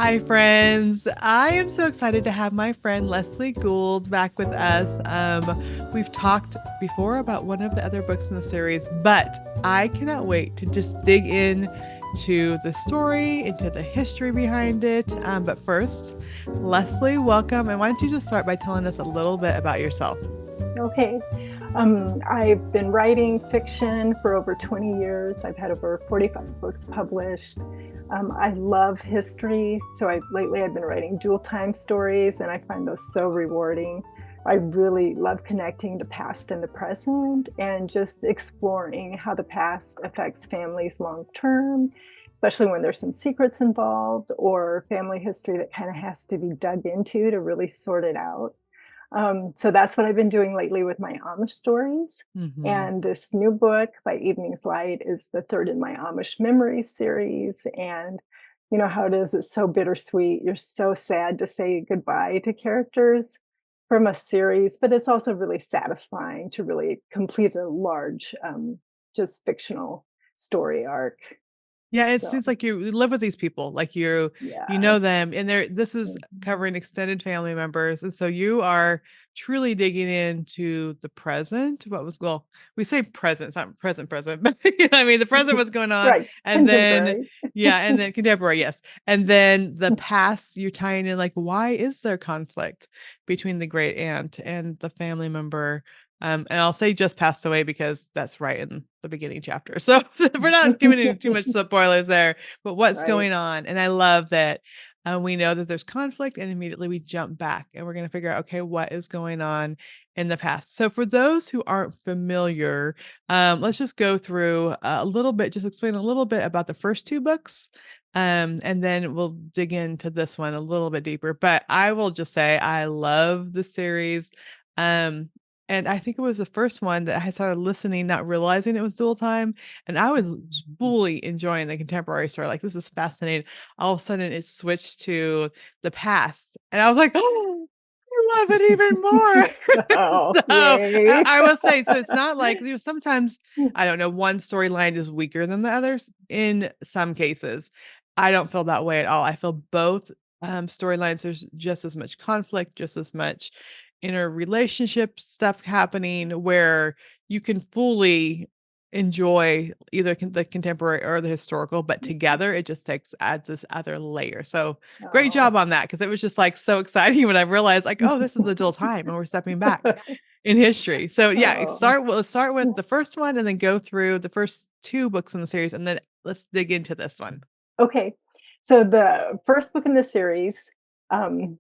Hi, friends. I am so excited to have my friend Leslie Gould back with us. We've talked before about one of the other books in the series, but I cannot wait to just dig in to the story, into the history behind it. But first, Leslie, welcome. And why don't you just start by telling us a little bit about yourself? Okay. I've been writing fiction for over 20 years. I've had over 45 books published. I love history, so lately I've been writing dual time stories, and I find those so rewarding. I really love connecting the past and the present and just exploring how the past affects families long term, especially when there's some secrets involved or family history that kind of has to be dug into to really sort it out. So that's what I've been doing lately with my Amish stories. Hmm. And this new book by Evening's Light is the third in my Amish Memories series. And you know how it is, it's so bittersweet. You're so sad to say goodbye to characters from a series, but it's also really satisfying to really complete a large, just fictional story arc. Yeah, it So, seems like you live with these people, like you yeah. know them, and this is Mhm. covering extended family members, and so you are truly digging into the present. We say present, it's not present, but you know what I mean, the present, what's going on, Right. and then Contemporary. yeah, and then contemporary, yes, and then the past. You're tying in like, why is there conflict between the great aunt and the family member? And I'll say just passed away because that's right in the beginning chapter. So we're not giving any too much spoilers there, but what's Right. going on? And I love that we know that there's conflict, and immediately we jump back and we're going to figure out, okay, what is going on in the past. So for those who aren't familiar, let's just go through a little bit, just explain a little bit about the first two books. And then we'll dig into this one a little bit deeper. But I will just say I love the series. Um, and I think it was the first one that I started listening, not realizing it was dual time, and I was Mhm. fully enjoying the contemporary story, like, "This is fascinating." All of a sudden, it switched to the past, and I was like, "Oh, I love it even more." Oh, So, yay. I will say, so it's not like, sometimes, I don't know, one storyline is weaker than the others in some cases. I don't feel that way at all. I feel both, storylines, there's just as much conflict, just as much inner relationship stuff happening where you can fully enjoy either the contemporary or the historical, but together it just adds this other layer. So great Oh. job on that, because it was just like so exciting when I realized like, oh, this is a dual time and we're stepping back in history. So yeah, Oh. let's start with the first one and then go through the first two books in the series, and then let's dig into this one. Okay. So the first book in the series, um,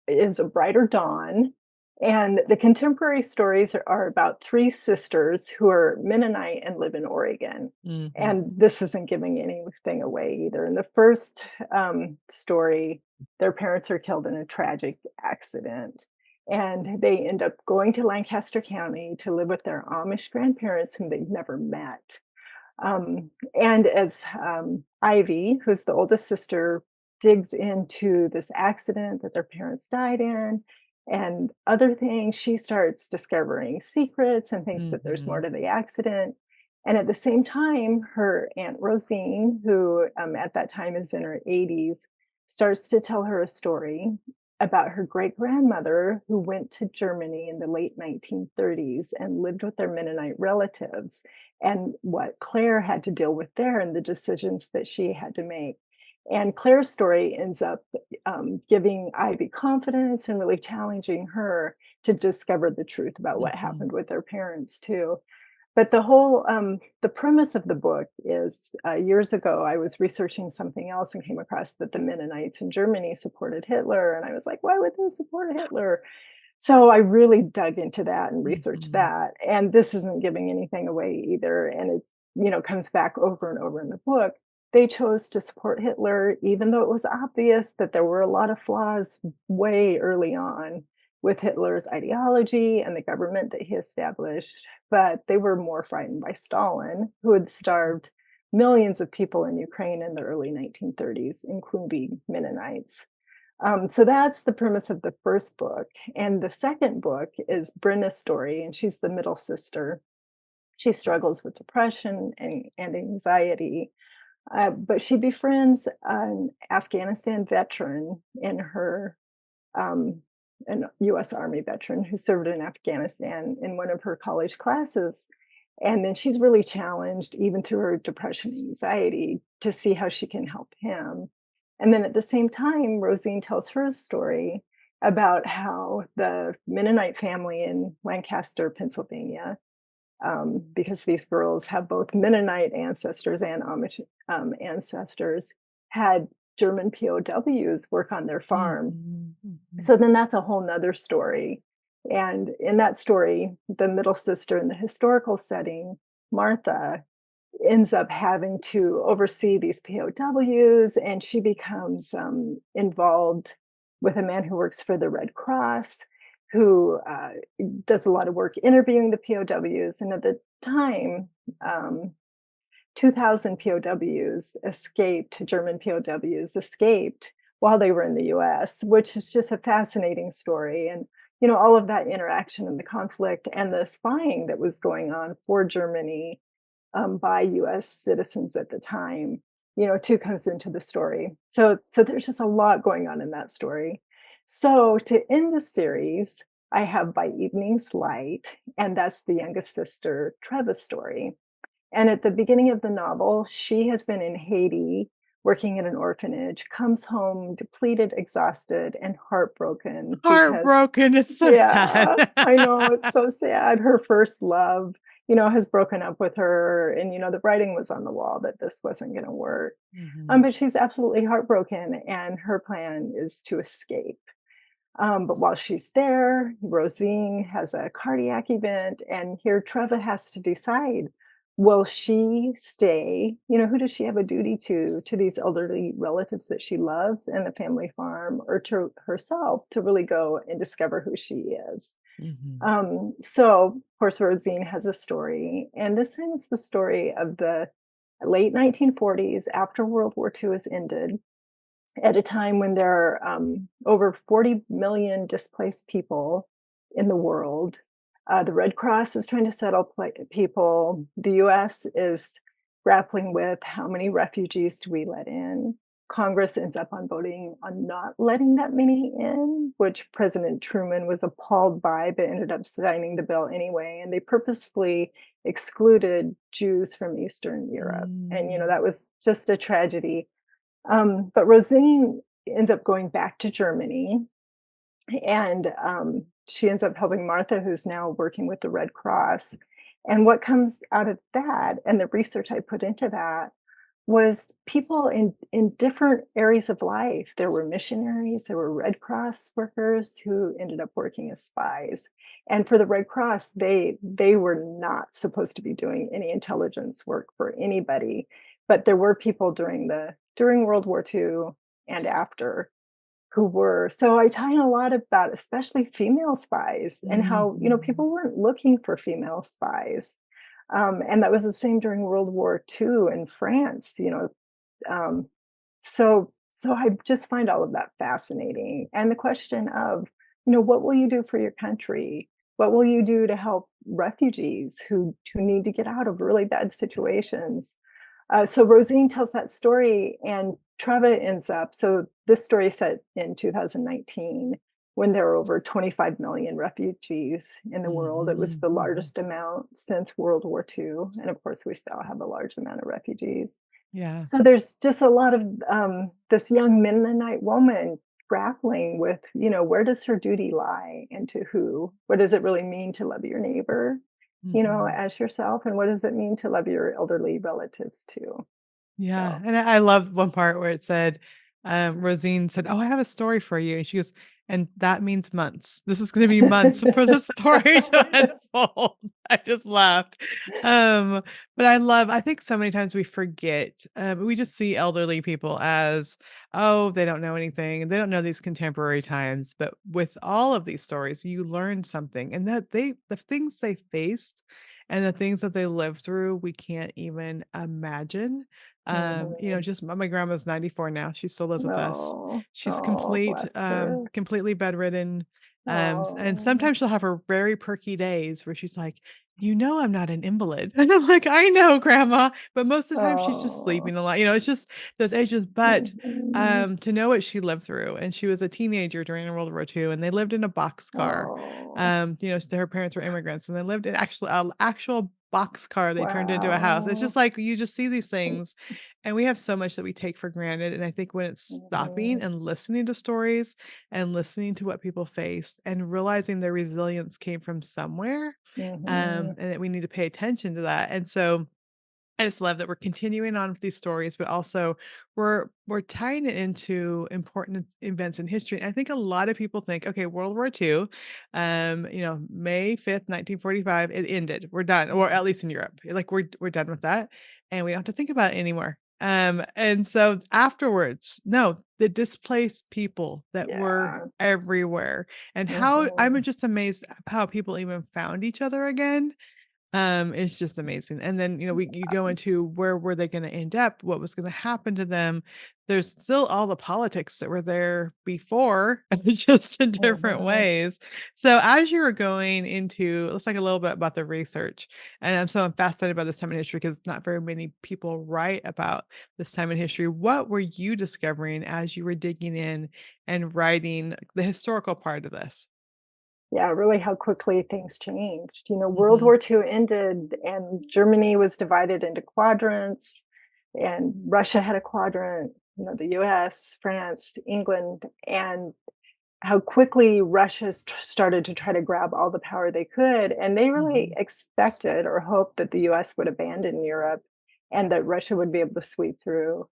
is A Brighter Dawn, and the contemporary stories are about 3 sisters who are Mennonite and live in Oregon, Mhm. and this isn't giving anything away either. In the first, story, their parents are killed in a tragic accident, and they end up going to Lancaster County to live with their Amish grandparents whom they've never met. And as Ivy, who's the oldest sister, digs into this accident that their parents died in and other things, she starts discovering secrets and thinks that there's more Mhm. to the accident. And at the same time, her Aunt Rosine, who at that time is in her 80s, starts to tell her a story about her great grandmother who went to Germany in the late 1930s and lived with their Mennonite relatives and what Claire had to deal with there and the decisions that she had to make. And Claire's story ends up giving Ivy confidence and really challenging her to discover the truth about what Mhm. happened with her parents too. But the premise of the book is years ago I was researching something else and came across that the Mennonites in Germany supported Hitler, and I was like, why would they support Hitler? So I really dug into that and researched Mhm. that, and this isn't giving anything away either, and it, comes back over and over in the book. They chose to support Hitler even though it was obvious that there were a lot of flaws way early on with Hitler's ideology and the government that he established, but they were more frightened by Stalin, who had starved millions of people in Ukraine in the early 1930s, including Mennonites. So that's the premise of the first book. And the second book is Brenna's story, and she's the middle sister. She struggles with depression and anxiety. But she befriends an Afghanistan veteran in her, um, an US Army veteran who served in Afghanistan in one of her college classes. And then she's really challenged, even through her depression and anxiety, to see how she can help him. And then at the same time, Rosine tells her story about how the Mennonite family in Lancaster, Pennsylvania, because these girls have both Mennonite ancestors and Amish ancestors, had German POWs work on their farm. Mhm, mhm. So then that's a whole nother story. And in that story, the middle sister in the historical setting, Martha, ends up having to oversee these POWs, and she becomes involved with a man who works for the Red Cross, who does a lot of work interviewing the POWs. And at the time, um, 2,000 POWs escaped, German POWs escaped while they were in the US, which is just a fascinating story. And, all of that interaction and the conflict and the spying that was going on for Germany by US citizens at the time, too comes into the story. So there's just a lot going on in that story. So to end the series, I have By Evening's Light, and that's the youngest sister, Treva's story. And at the beginning of the novel, she has been in Haiti working in an orphanage, comes home depleted, exhausted, and heartbroken because, Heartbroken, it's so sad. yeah, I know, it's so sad. Her first love, has broken up with her. And, the writing was on the wall that this wasn't going to work. Mhm. But she's absolutely heartbroken, and her plan is to escape. But while she's there, Rosine has a cardiac event, and here Treva has to decide, will she stay? Who does she have a duty to these elderly relatives that she loves and the family farm, or to herself to really go and discover who she is? Mhm. So, of course, Rosine has a story, and this time is the story of the late 1940s after World War II has ended, at a time when there are over 40 million displaced people in the world. The Red Cross is trying to settle people. The US is grappling with how many refugees do we let in. Congress ends up on voting on not letting that many in, which President Truman was appalled by, but ended up signing the bill anyway. And they purposefully excluded Jews from Eastern Europe. And, Mm. that was just a tragedy. But Rosine ends up going back to Germany, and she ends up helping Martha, who's now working with the Red Cross. And what comes out of that, and the research I put into that, was people in different areas of life. There were missionaries, there were Red Cross workers who ended up working as spies. And for the Red Cross, they were not supposed to be doing any intelligence work for anybody. But there were people during World War II and after who were. So I tie in a lot about especially female spies and how, Mhm. people weren't looking for female spies. And that was the same during World War II in France, um, so I just find all of that fascinating. And the question of, what will you do for your country? What will you do to help refugees who need to get out of really bad situations? So Rosine tells that story, and Treva ends up. So this story is set in 2019 when there were over 25 million refugees in the world. It was Mhm, the mhm. largest amount since World War II, and of course, we still have a large amount of refugees. Yeah. So there's just a lot of this young Mennonite woman grappling with, where does her duty lie and to who? What does it really mean to love your neighbor, Mhm. as yourself? And what does it mean to love your elderly relatives too? Yeah, So, and I loved one part where it said, Rosine said, "Oh, I have a story for you," and she goes, "And that means months. This is gonna be months for the story to unfold." I just laughed. Um, but I think so many times we forget, we just see elderly people as, "Oh, they don't know anything, they don't know these contemporary times," but with all of these stories, you learn something, and that the things they faced and the things that they lived through, we can't even imagine. mhm. Just my grandma's 94 now, she still lives with us. Oh, She's oh, bless her. completely bedridden. And Oh. sometimes she'll have her very perky days where she's like, "You know I'm not an invalid." And I'm like, "I know, grandma," but most of the time she's just Oh. sleeping a lot, it's just those ages, but, Mhm. to know what she lived through, and she was a teenager during World War II, and they lived in a boxcar. Oh. Her parents were immigrants, and they lived in actual boxcar they turned into a house. It's Wow. just like, you just see these things, and we have so much that we take for granted, and I think when it's stopping Mhm. and listening to stories and listening to what people faced and realizing their resilience came from somewhere, Mhm. and that we need to pay attention to that. And so I just love that we're continuing on with these stories, but also we're tying it into important events in history. And I think a lot of people think, okay, World War II, May 5th, 1945, it ended. We're done, or Mhm. at least in Europe. Like we're done with that, and we don't have to think about it anymore. And so afterwards, no, the displaced people that were Yeah. everywhere, and how I'm Mhm. just amazed at how people even found each other again. It's just amazing. And then, you go into where were they gonna end up, what was gonna happen to them. There's still all the politics that were there before, just in different Mhm. ways. So as you were going into let's talk a little bit about the research. And I'm fascinated by this time in history because not very many people write about this time in history. What were you discovering as you were digging in and writing the historical part of this? Yeah, really how quickly things changed. World Mhm. War II ended and Germany was divided into quadrants, and Russia had a quadrant, the US, France, England, and how quickly started to try to grab all the power they could. And they really Mhm. expected or hoped that the US would abandon Europe and that Russia would be able to sweep through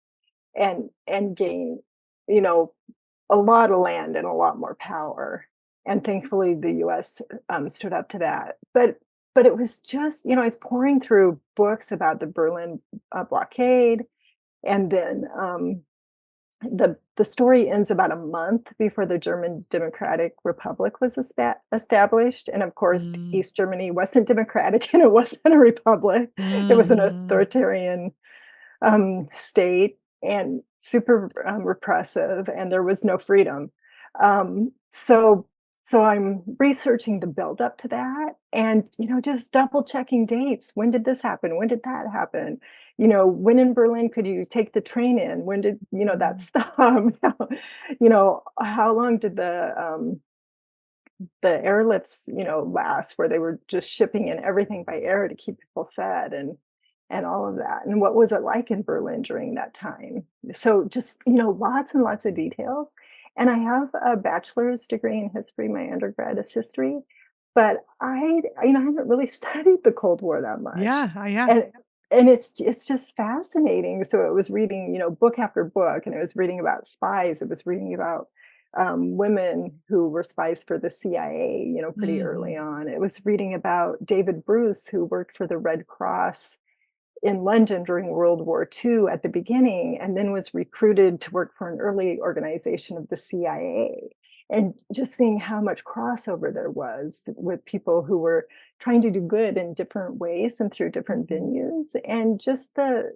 and gain, you know, a lot of land and a lot more power. And thankfully, the U.S. Stood up to that. But it was just, I was pouring through books about the Berlin blockade, and then the story ends about a month before the German Democratic Republic was established. And of course, Mm. East Germany wasn't democratic and it wasn't a republic; it was an Mhm. authoritarian state and super repressive, and there was no freedom. Um, so, so I'm researching the build up to that, and just double checking dates. When did this happen? When did that happen? When in Berlin could you take the train in? When did that Mm. stop? How long did the airlifts, last where they were just shipping in everything by air to keep people fed and all of that. And what was it like in Berlin during that time? So just, lots and lots of details. And I have a bachelor's degree in history. My undergrad is history, but I haven't really studied the Cold War that much. Yeah. And and it's just fascinating. So it was reading, book after book, and it was reading about spies. It was reading about women who were spies for the CIA, pretty early Mhm. on. It was reading about David Bruce, who worked for the Red Cross in London during World War II at the beginning, and then was recruited to work for an early organization of the CIA. And just seeing how much crossover there was with people who were trying to do good in different ways and through different Mhm. venues, and just the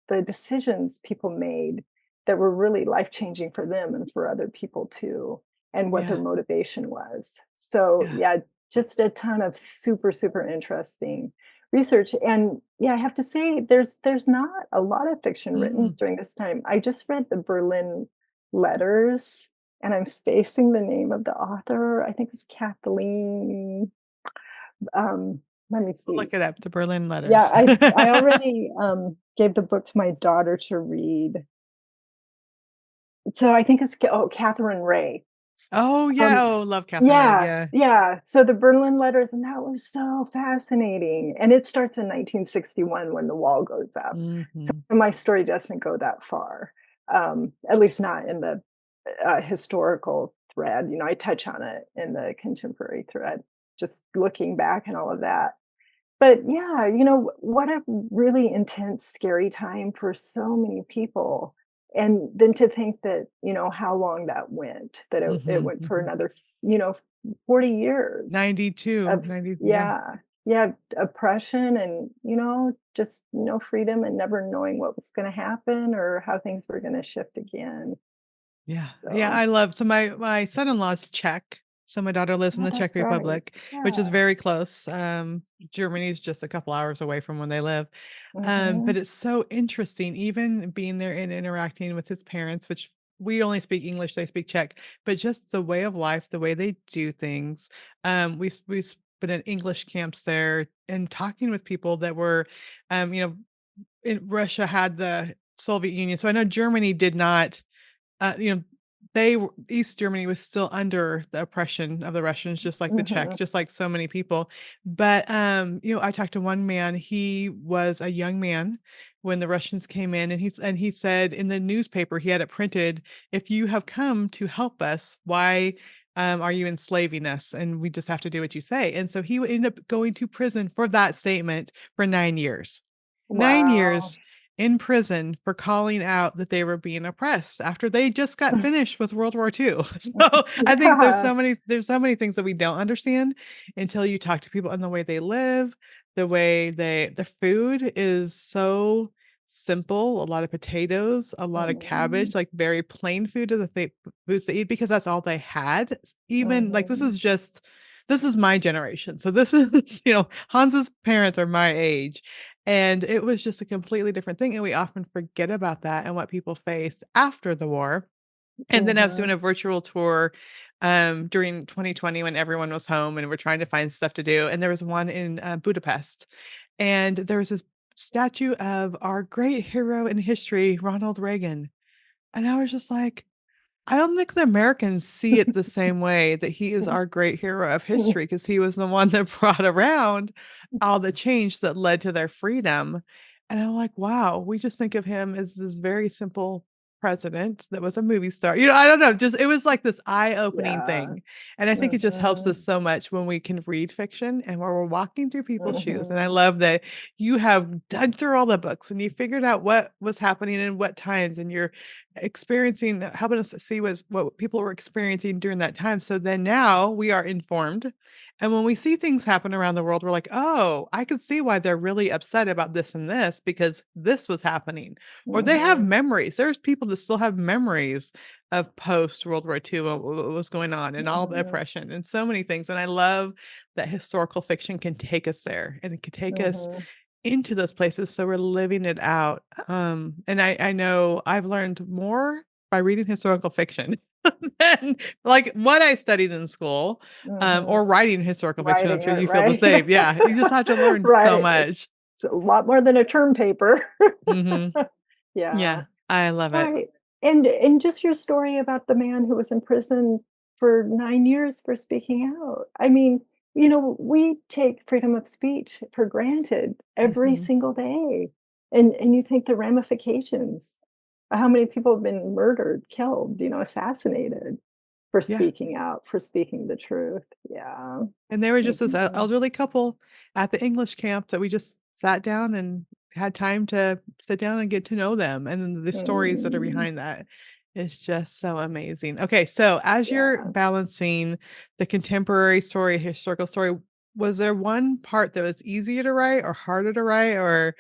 the decisions people made that were really life changing for them and for other people too, and what their Yeah, motivation was. So yeah. yeah, just a ton of super interesting research. And yeah, I have to say there's not a lot of fiction written Mm. during this time. I just read the Berlin Letters, and I'm spacing the name of the author. I think it's Kathleen. Um, Let me I'll see. look it up, the Berlin Yeah, Letters. I already gave the book to my daughter to read. So I think it's Catherine Ray. Oh, yeah. Um, Oh, love Catherine Ray, yeah, yeah. yeah. So the Berlin Letters, and that was so fascinating. And it starts in 1961 when the wall goes up. So Mhm. my story doesn't go that far, at least not in the historical thread. I touch on it in the contemporary thread, just looking back and all of that. But yeah, what a really intense, scary time for so many people. And then to think that, how long that went, that it Mhm, went for mhm. another, you know, 40 years 92, of, 90, yeah, yeah, yeah, oppression and, just no freedom and never knowing what was going to happen or how things were going to shift again. yeah, yeah, So, I love so my son-in-law's Czech, So my daughter lives in Oh, the Czech that's right. Republic, which is Yeah. very close. Germany's just a couple hours away from where they live. But Mhm. it's so interesting, even being there and interacting with his parents, which we only speak English, they speak Czech, but just the way of life, the way they do things. We've been in English camps there and talking with people that were, Russia had the Soviet Union. So I know Germany did not you know, East Germany was still under the oppression of the Russians, just like the Czech, Mhm. just like so many people. But, I talked to one man, he was a young man when the Russians came in, and he said in the newspaper, he had it printed, "If you have come to help us, why, are you enslaving us? And we just have to do what you say." And so he would end up going to prison for that statement for 9 years. 9 Wow. years in prison for calling out that they were being oppressed after they just got finished with World War II. So, I think Yeah. there's so many things that we don't understand until you talk to people and the way they live, the food is so simple, a lot of potatoes, a lot of Mhm. cabbage, like very plain food are the foods they eat because that's all they had. Even like Mhm. this is my generation. So this is, Hans's parents are my age. And it was just a completely different thing, and we often forget about that and what people faced after the war. And then I was doing Mhm. a virtual tour, during 2020 when everyone was home and we're trying to find stuff to do, and there was one in, Budapest, and there was this statue of our great hero in history, Ronald Reagan, and I was just like, I don't think the Americans see it the same way that he is our great hero of history because he was the one that brought around all the change that led to their freedom, and I'm like, "Wow, we just think of him as this very simple president that was a movie star." I don't know, just it was like this eye-opening Yeah. thing, and I think it just helps us Mhm. so much when we can read fiction and where we're walking through people's shoes, and I Mhm. love that you have dug through all the books and you figured out what was happening in what times, and you're helping us see what people were experiencing during that time. So then now we are informed. And when we see things happen around the world, we're like, oh, I could see why they're really upset about this and this because this was happening. Or they have Mhm. memories. There's people that still have memories of post World War II, what was going on and all the Mhm. oppression and so many things. And I love that historical fiction can take us there and it can take us Mhm. into those places, so we're living it out, and I know I've learned more by reading historical fiction than, like, what I studied in school, or Mhm. writing historical fiction, I'm Writing sure it, you feel the right? same, yeah, you just have to learn so Right. much. It's a lot more than a term paper. Mhm. Yeah. Yeah, I love it. Right. And just your story about the man who was in prison for 9 years for speaking out. I mean, we take freedom of speech for granted every Mhm. single day. And you think the ramifications, how many people have been murdered, killed, assassinated for Yeah. speaking out, for speaking the truth. Yeah. And they were just this Mhm. elderly couple at the English camp that we just sat down and had time to sit down and get to know them, and then the stories that are Mm. behind that is just so amazing. Okay, so as you're Yeah. balancing the contemporary story, historical story, was there one part that was easier to write or harder to write, or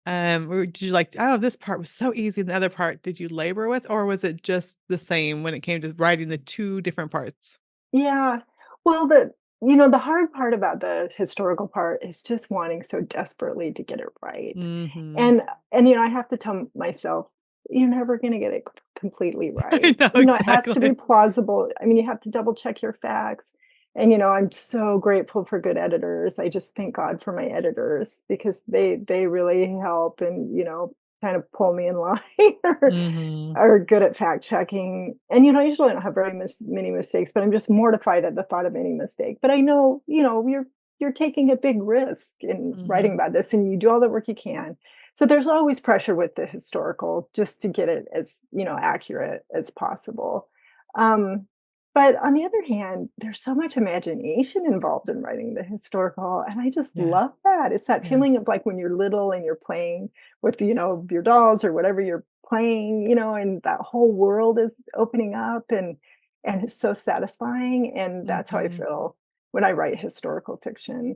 did you like, "Oh, this part was so easy," and the other part did you labor with, or was it just the same when it came to writing the 2 different parts? Yeah. Well, the hard part about the historical part is just wanting so desperately to get it right. Mhm. And I have to tell myself, "You're never gonna get it completely I right." know It has to be exactly. plausible. I mean, you have to double check your facts. And, I'm so grateful for good editors. I just thank God for my editors because they really help and, kind of pull me in line or Mhm. are good at fact checking. And, I usually don't have many mistakes, but I'm just mortified at the thought of any mistake. But I know, you're taking a big risk in writing Mhm. about this and you do all the work you can. So there's always pressure with the historical just to get it as, accurate as possible. Um, but on the other hand, there's so much imagination involved in writing the historical, and I just Yeah, love that. It's that yeah. feeling of like when you're little and you're playing with, your dolls or whatever you're playing, and that whole world is opening up and it's so satisfying. And that's how I Mhm. feel when I write historical fiction.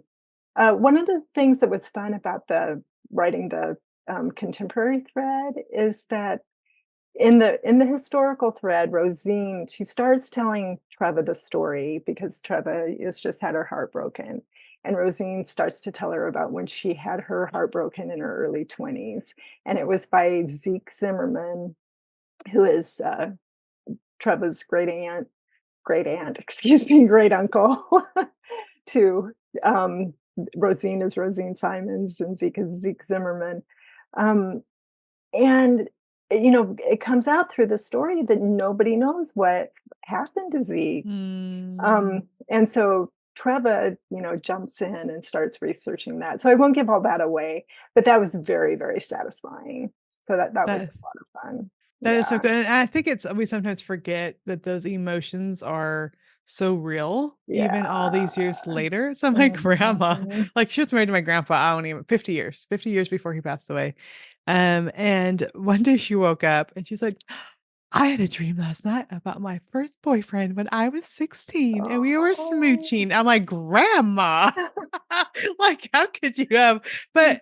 One of the things that was fun about the writing the contemporary thread is that in the historical thread, Rosine, she starts telling Treva the story because Treva has just had her heart broken. And Rosine starts to tell her about when she had her heart broken in her early 20s. And it was by Zeke Zimmerman, who is Treva's great aunt, excuse me, great uncle to Rosine is Rosine Simons and Zeke is Zeke Zimmerman. Um, and, it comes out through the story that nobody knows what happened to Zeke. Mm. And so Treva, jumps in and starts researching that. So I won't give all that away, but that was very, very satisfying. So that was That a lot of fun. that is so Yeah. good, and I think it's we sometimes forget that those emotions are so real even all Yeah. these years later. So my grandma, Mhm. like, she was married to my grandpa, I don't even 50 years before he passed away. And one day she woke up and she's like, I had a dream last night about my first boyfriend when I was 16 and we were Oh. smooching. I'm like, "Grandma, like, how could you have?" But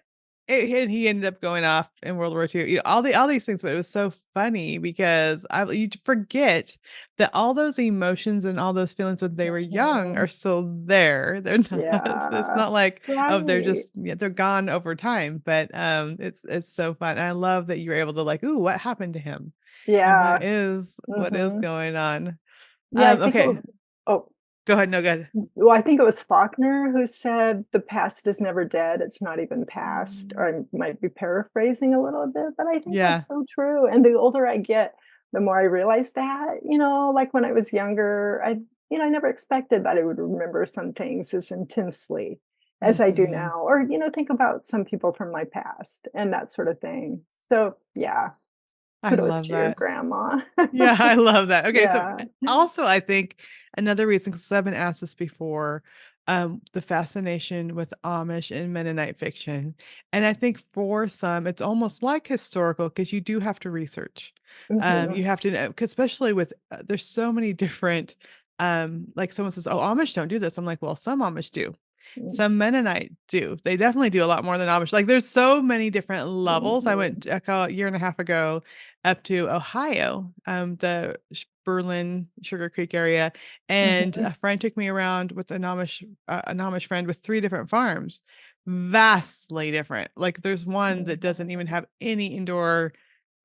and he ended up going off in World War II, all these things, but it was so funny because you forget that all those emotions and all those feelings when they were young Mhm. are still there. They're not it's Yeah. not like, oh, they're Right. just yeah, they're gone over time, but, it's so fun. I love that you were able to like, "Ooh, what happened to him?" And Yeah. what is Mhm. going on? Yeah, I think it Okay. was oh, Go ahead, no, go ahead. well, I think it was Faulkner who said, "The past is never dead, it's not even past," or Mm. I might be paraphrasing a little bit, but I think Yeah. that's so true, and the older I get, the more I realize that, like when I was younger, I never expected that I would remember some things as intensely as I do Mhm. now, or, think about some people from my past and that sort of thing. So, yeah, I kudos love to your that. grandma. Yeah, I love that. Okay, so, Yeah. also, I think another reason, 'cause I've been asked this before, the fascination with Amish and Mennonite fiction, and I think for some, it's almost like historical because you do have to research. Mhm. You have to know 'cause especially with there's so many different, like, someone says, "Oh, Amish don't do this." I'm like, "Well, some Amish do. Mm, Some Mennonite do. They definitely do a lot more than Amish." Like, there's so many different levels. I mhm. went a year and a half ago up to Ohio, the Berlin, Sugar Creek area, and Mhm. a friend took me around with an Amish friend with 3 different farms. Vastly different. Like, there's one that doesn't even Mhm. have any indoor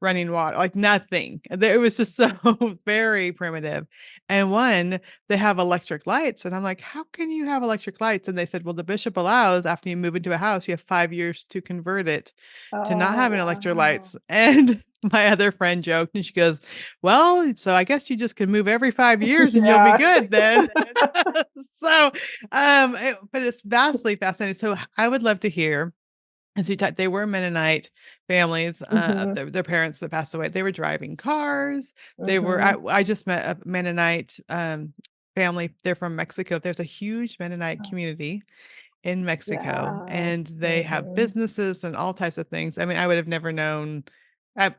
running water, like, nothing. It was just so very primitive. And one, they have electric lights, and I'm like, "How can you have electric lights?" And they said, "Well, the bishop allows after you move into a house, you have 5 years to convert it to not Oh, having wow. electrolytes." And my other friend joked, and she goes, "Well, so I guess you just can move every 5 years and you'll be Yeah. good then." So, but it's vastly fascinating. So I would love to hear as you talked, they were Mennonite families, Mhm. their parents that passed away. They were driving cars. They were Mhm. I just met a Mennonite, family. They're from Mexico. There's a huge Mennonite Oh, community in Mexico, yeah. and they have Mhm. businesses and all types of things. I mean, I would have never known, I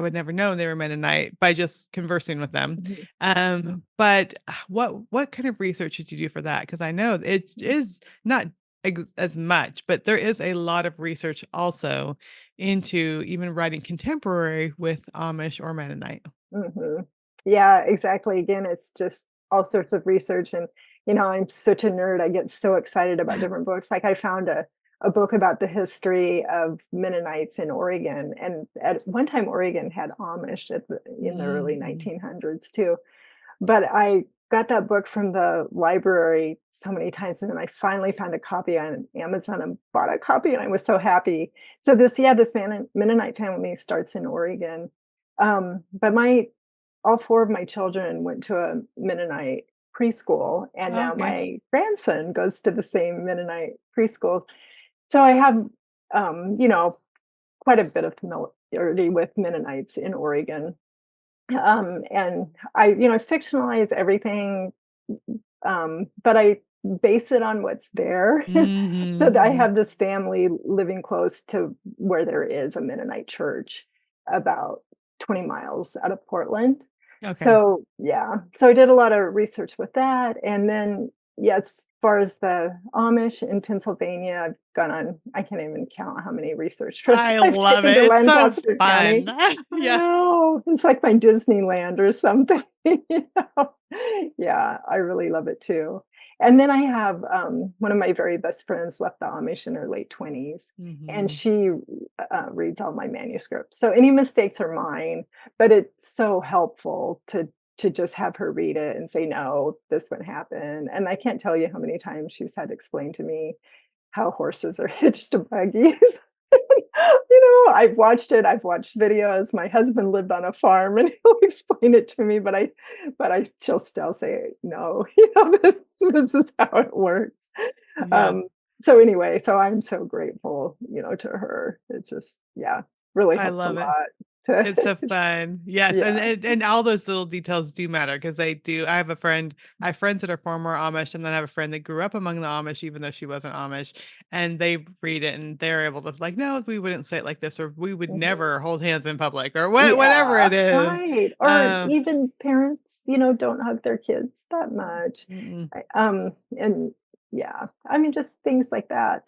would never known they were Mennonite by just conversing with them. Mhm. But what kind of research did you do for that? Because I know it is not as much, but there is a lot of research also into even writing contemporary with Amish or Mennonite. Mhm. Yeah, exactly. Again, it's just all sorts of research and, I'm such a nerd. I get so excited about different books. Like I found a book about the history of Mennonites in Oregon. And at one time, Oregon had Amish in the early Mhm. 1900s too. But I got that book from the library so many times, and then I finally found a copy on Amazon and bought a copy, and I was so happy. So this Mennonite family starts in Oregon. But my all 4 of my children went to a Mennonite preschool, and now Okay. my grandson goes to the same Mennonite preschool. So I have, quite a bit of familiarity with Mennonites in Oregon. And I fictionalize everything, but I base it on what's there. So Mhm, that I mhm. have this family living close to where there is a Mennonite church about 20 miles out of Portland. Okay. So, yeah. So I did a lot of research with that. And then yeah, as far as the Amish in Pennsylvania, I've gone on I can't even count how many research trips I I've love taken it. to It's so Lancaster County. fun. I Yeah. know, it's like my Disneyland or something, you know? Yeah, I really love it too. And then I have, one of my very best friends left the Amish in her late 20s, and Mhm. she, reads all my manuscripts. So any mistakes are mine, but it's so helpful to just have her read it and say, "No, this would happen." And I can't tell you how many times she's had to explain to me how horses are hitched to buggies. You know, I've watched it, I've watched videos. My husband lived on a farm and he'll explain it to me, but I she'll still say, "No, you know, this is how it works." Yeah. Um, so anyway, so I'm so grateful, to her. It just, yeah, really I helps a love it. lot to It's so fun. Yes, yeah. and all those little details do matter because they do. I have friends that are former Amish, and then I have a friend that grew up among the Amish, even though she wasn't Amish, and they read it and they're able to like, "No, we wouldn't say it like this," or "We would never Mhm. hold hands in public," or whatever Yeah, it is. right, or Um, even parents, don't hug their kids that much. mm-mm, And yeah, I mean, just things like that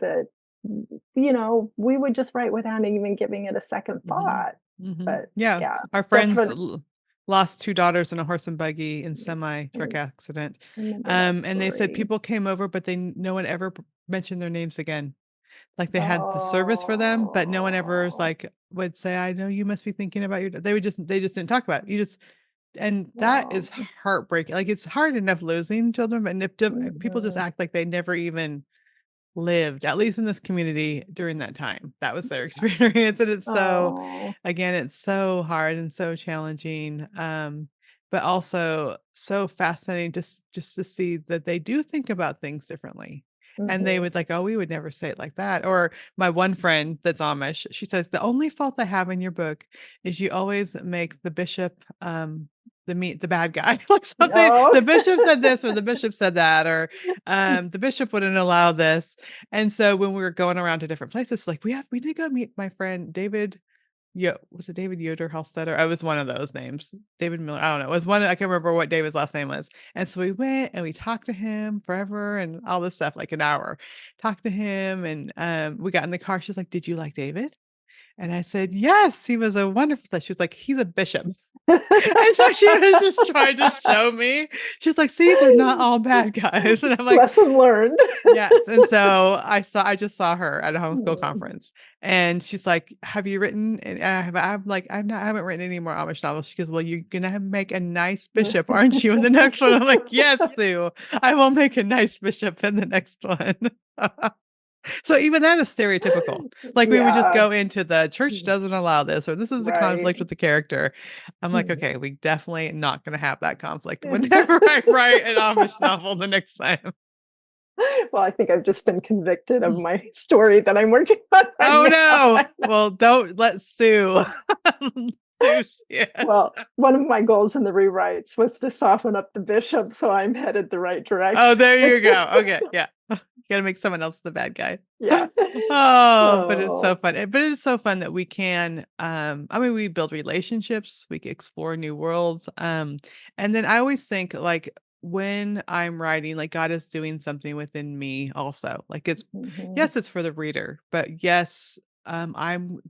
we would just write without even giving it a second mhm, thought. mhm. But Yeah, yeah, our so friends for lost 2 daughters in a horse and buggy in semi I truck accident, remember that and they said story. people came over, but no one ever mentioned their names again. Like, they had the service for them, but no one ever is Oh, like, would say, "I know you must be thinking about your" they just didn't talk about it. You just and that is oh, heartbreaking. Like, it's hard enough losing children, but if people just mhm, act like they never even lived, at least in this community during that time. That was their experience, and it's so oh, again, it's so hard and so challenging, but also so fascinating just to see that they do think about things differently. And they mhm. would like, "Oh, we would never say it like that." Or my one friend that's Amish, she says, "The only fault I have in your book is you always make the bishop, the bad guy." Like something, Oh. "The bishop said this," or "The bishop said that," or, "The bishop wouldn't allow this." And so when we were going around to different places, like, we need to go meet my friend David was it David Yoder Halstetter? I was one of those names. David Miller, I don't know. It was one I can't remember what David's last name was. And so we went and we talked to him forever and all this stuff, like an hour. Talked to him and, we got in the car. She's like, "Did you like David?" And I said, "Yes, he was a wonderful" she was like, "He's a bishop." And so she was just trying to show me. She was like, "See, they're not all bad guys." And I'm like, Lesson learned. yes, and so I just saw her at a homeschool Mm. conference, and she's like, "Have you written?" And I'm like, I haven't written any more Amish novels." She goes, "Well, you're gonna make a nice bishop, aren't you, in the next one?" I'm like, "Yes, Sue, I will make a nice bishop in the next one." So even that is stereotypical. Like, we would just Yeah, go into the church mm, doesn't allow this, or this is a right. conflict with the character. I'm like, Mm. "Okay, we definitely not gonna have that conflict whenever I write an Amish novel the next time." Well, I think I've just been convicted of my story that I'm working on right Oh, now. no. Well, don't let Sue Sue see it. Well, one of my goals in the rewrites was to soften up the bishop, so I'm headed the right Oh, direction. there you go. Okay, yeah. You gotta make someone else the bad guy. Yeah. Oh, but it's so Oh. fun. But it is so fun that we can, I mean, we build relationships, we can explore new worlds, and then I always think, like, when I'm writing, like, God is doing something within me also. Like, Mhm, yes, it's for the reader, but yes, I'm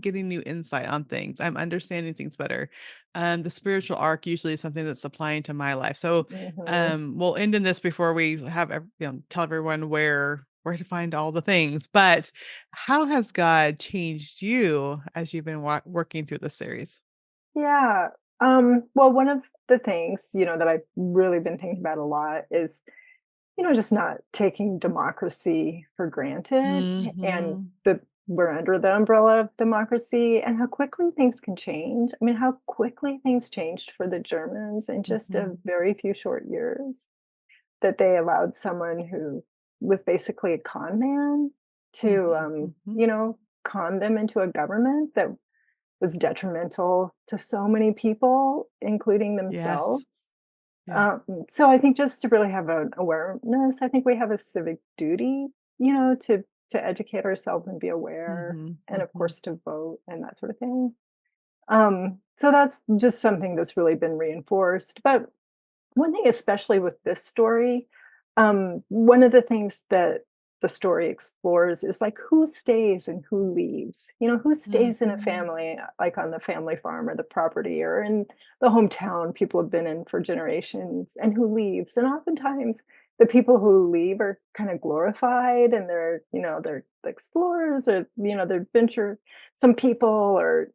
getting new insight on things. I'm understanding things better. The spiritual arc usually is something that's applying to my life. So, mhm. we'll end in this before we have tell everyone where to find all the things. But how has God changed you as you've been working through the series? Yeah. Well, one of the things, that I've really been thinking about a lot is, just not taking democracy for granted and Mhm. we're under the umbrella of democracy and how quickly things can change. I mean, how quickly things changed for the Germans in just a Mhm. very few short years that they allowed someone who was basically a con man to, Mhm. Mhm. con them into a government that was detrimental to so many people, including Yes. themselves. Yeah. So I think just to really have an awareness, I think we have a civic duty, to educate ourselves and be aware, Mhm. and of Mhm. course to vote and that sort of thing. So that's just something that's really been reinforced. But one thing, especially with this story, One of the things that the story explores is like who stays and who leaves. You know, who stays in a Mhm. family, like on the family farm or the property or in the hometown people have been in for generations, and who leaves. And oftentimes the people who leave are kind of glorified and they're explorers or, they're adventure some people or,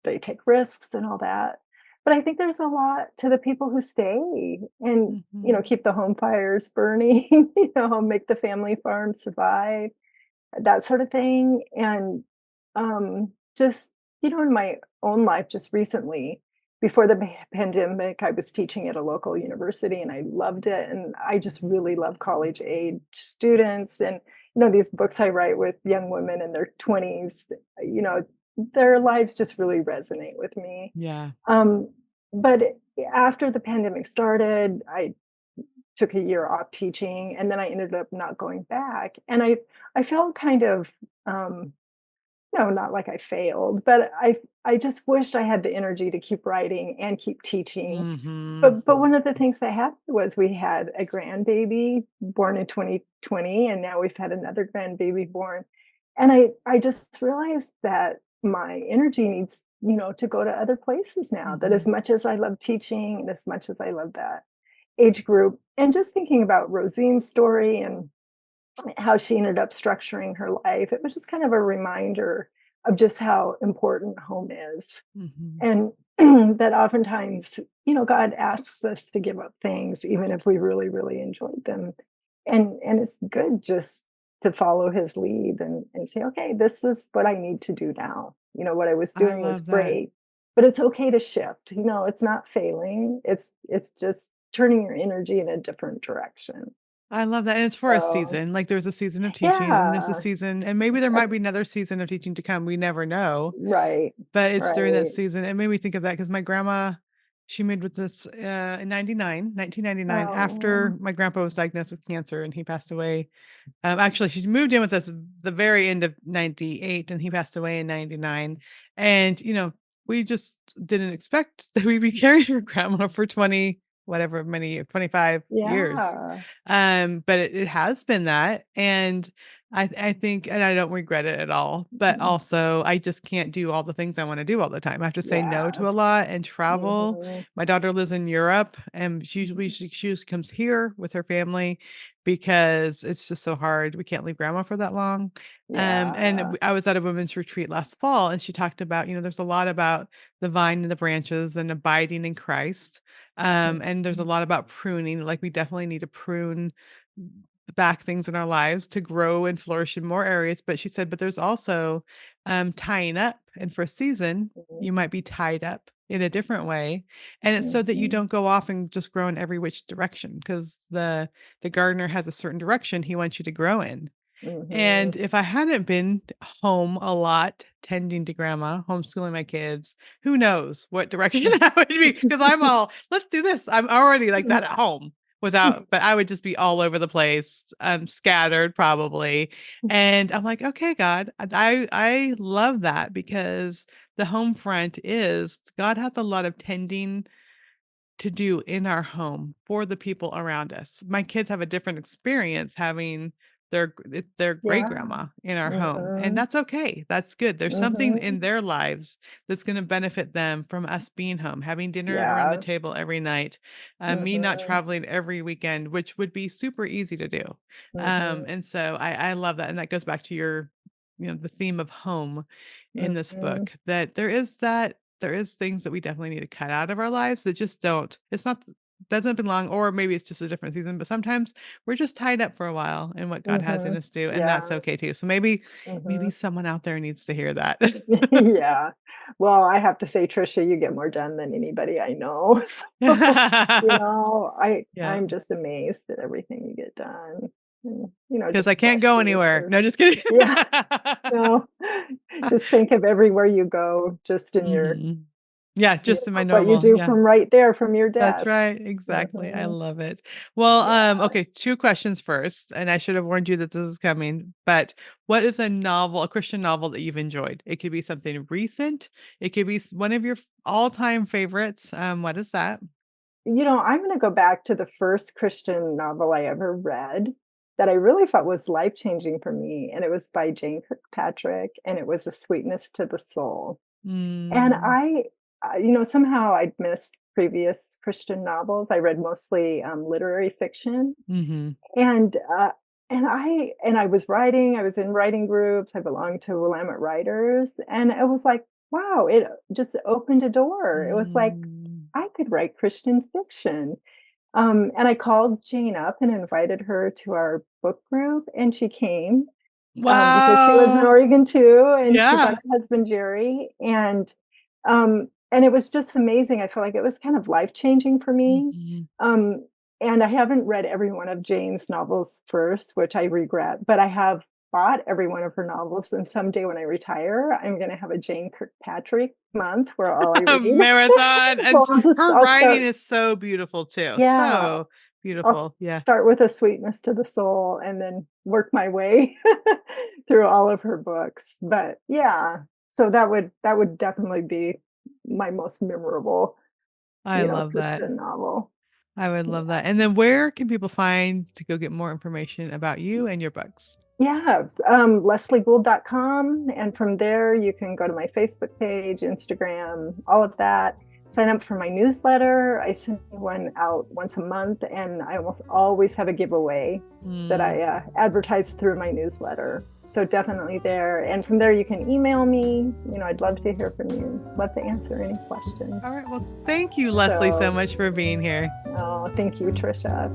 they take risks and all that. But I think there's a lot to the people who stay and, Mhm. keep the home fires burning, make the family farm survive, that sort of thing. And just, in my own life, just recently, before the pandemic, I was teaching at a local university and I loved it. And I just really love college age students. And, these books I write with young women in their 20s, their lives just really resonate with me. Yeah. um, but after the pandemic started, I took a year off teaching, and then I ended up not going back, and I felt kind of, no, not like I failed, but I just wished I had the energy to keep writing and keep teaching. Mhm. But one of the things that happened was we had a grandbaby born in 2020, and now we've had another grandbaby born. And I just realized that my energy needs, to go to other places now, that as Mhm. much as I love teaching and as much as I love that age group, and just thinking about Rosine's story and how she ended up structuring her life, it was just kind of a reminder of just how important home is. Mhm. And that oftentimes, God asks us to give up things even if we really, really enjoyed them. And it's good just to follow his lead and say, okay, this is what I need to do now. What I was I doing was love that. great, but it's okay to shift. It's not failing. It's just turning your energy in a different direction. I love that, and it's for a So season, like, there's a season of teaching, and there's a yeah. season and maybe there uh, might be another season of teaching to come, we never know, right. but it's during that Right. season. It made me think of that because my grandma, she moved with us, in 1999 Oh, after my grandpa was diagnosed with cancer and he passed away. Actually, she moved in with us the very end of '98, and he passed away in '99, and, we just didn't expect that we'd be caring for grandma for 20 whatever many 25 years. yeah. But it has been that, and I think and I don't regret it at all, but Mhm. also I just can't do all the things I wanna do all the time. I have to say no Yeah. to a lot and travel. Mhm. My daughter lives in Europe, and she usually comes here with her family because it's just so hard. We can't leave grandma for that long. And Yeah. I was at a women's retreat last fall, and she talked about, there's a lot about the vine and the branches and abiding in Christ. And there's a Mhm. lot about pruning. Like we definitely need to prune back things in our lives to grow and flourish in more areas. But she said, but there's also tying up. And for a season, you might be tied up in a different way. And it's so that you Mhm. don't go off and just grow in every which direction because the gardener has a certain direction he wants you to grow in. Mhm. And if I hadn't been home a lot tending to grandma, homeschooling my kids, who knows what direction I would be? Because 'cause I'm all, "Let's do this." I'm already like that at home but I would just be all over the place, scattered probably. And I'm like, "Okay, God." I love that because the home front is God has a lot of tending to do in our home for the people around us. My kids have a different experience having their great Yeah. grandma in our home, and Mhm. that's okay. That's good. There's something Mhm. in their lives that's going to benefit them from us being home, having dinner around the Yeah. table every night, me not Mhm. traveling every weekend, which would be super easy to do. Mhm. And so I love that, and that goes back to your, the theme of home in this Mhm. book that there is things that we definitely need to cut out of our lives that just don't it's not doesn't belong, or maybe it's just a different season, but sometimes we're just tied up for a while in what God has in Mhm. us to, and that's Yeah. okay too. So maybe Mhm. someone out there needs to hear that. Yeah. Well, I have to say, Trisha, you get more done than anybody I know. So, Yeah, I'm just amazed at everything you get done. And, because I just can't go especially anywhere. for No, just kidding. yeah, no. Just think of everywhere you go, just in your, Mhm. Yeah, just in my what you normal, do yeah. from right there from your That's desk. right, exactly, I Mhm. love it. Well, Yeah. okay, 2 questions first, and I should have warned you that this is coming, but what is a Christian novel that you've enjoyed? It could be something recent, it could be one of your all-time favorites, what is that? I'm going to go back to the first Christian novel I ever read that I really thought was life changing for me. And it was by Jane Kirkpatrick, and it was A Sweetness to the Soul. And Mm, somehow I'd missed previous Christian novels. I read mostly literary fiction. mhm. And I was writing, I was in writing groups, I belonged to Willamette Writers, and it was like, wow, it just opened a door. It was like, Mm. I could write Christian fiction. And I called Jane up and invited her to our book group, and she came, because she lives in Wow. Oregon too, and she brought Yeah. her husband, Jerry, and it was just amazing. I feel like it was kind of life-changing for me. Mhm. Um, and I haven't read every one of Jane's novels first, which I regret, but I have bought every one of her novels, and someday when I retire, I'm gonna have a Jane Kirkpatrick month where all I read. Marathon, and Well, her I'll writing start. is so beautiful too. Yeah, So I'll beautiful. Yeah. start with A Sweetness to the Soul and then work my way through all of her books. But yeah, so that would definitely be my most memorable, I love that. Christian novel. I would Yeah. love that. And then where can people find to go get more information about you and your books? Yeah, lesliegould.com, and from there you can go to my Facebook page, Instagram, all of that. Sign up for my newsletter. I send one out once a month, and I almost always have a giveaway that Mm. I advertise through my newsletter. So definitely there. And from there you can email me. I'd love to hear from you. Love to answer any questions. All right. Well, thank you, Leslie, so So, much for being here. oh, thank you, Trisha.